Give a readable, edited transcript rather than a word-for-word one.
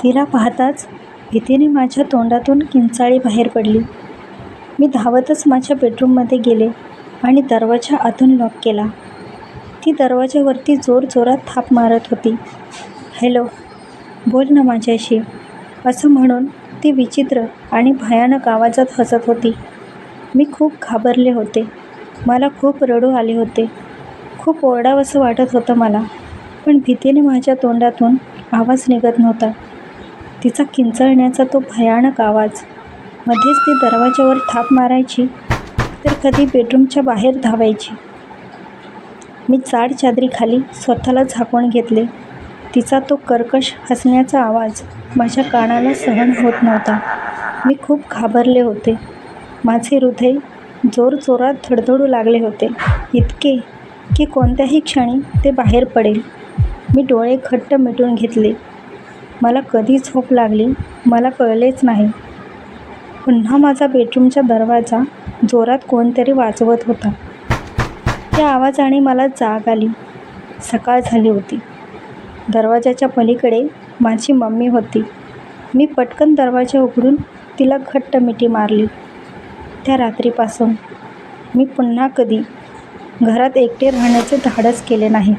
तिला पाहताच भीतीने माझ्या तोंडातून किंचाळी बाहेर पडली. मी धावतच माझ्या बेडरूममध्ये गेले आणि दरवाजा आतून लॉक केला. ती दरवाजावरती जोरजोरात थाप मारत होती. हॅलो, बोल ना माझ्याशी, असं म्हणून ती विचित्र आणि भयानक आवाजात हसत होती. मी खूप घाबरले होते. मला खूप रडू आले होते. खूप ओरडावंसं वाटत होतं मला, पण भीतीने माझ्या तोंडातून आवाज निघत नव्हता. तिचा किंचाळण्याचा तो भयानक आवाज, मध्येच ती दरवाजावर थाप मारायची तर कधी बेडरूमच्या बाहेर धावायची. मी जाड चादरीखाली स्वतःला झाकून घेतले. तिचा तो कर्कश हसण्याचा आवाज माझ्या कानाला सहन होत नव्हता. मी खूप घाबरले होते. माझे हृदय जोरजोरात धडधडू लागले होते, इतके की कोणत्याही क्षणी ते बाहेर पडेल. मी डोळे घट्ट मिटून घेतले. मला कधी झोप लागली मला कळलेच नाही. पुन्हा माझा बेडरूमचा दरवाजा जोरात कोणतरी वाजवत होता. त्या आवाजाने मला जाग आली. सकाळ झाली होती. दरवाजाच्या पलीकडे माझी मम्मी होती. मी पटकन दरवाजा उघडून तिला घट्ट मिठी मारली. त्या रात्रीपासून मी पुन्हा कधी घरात एकटे राहण्याचे धाडस केले नाही.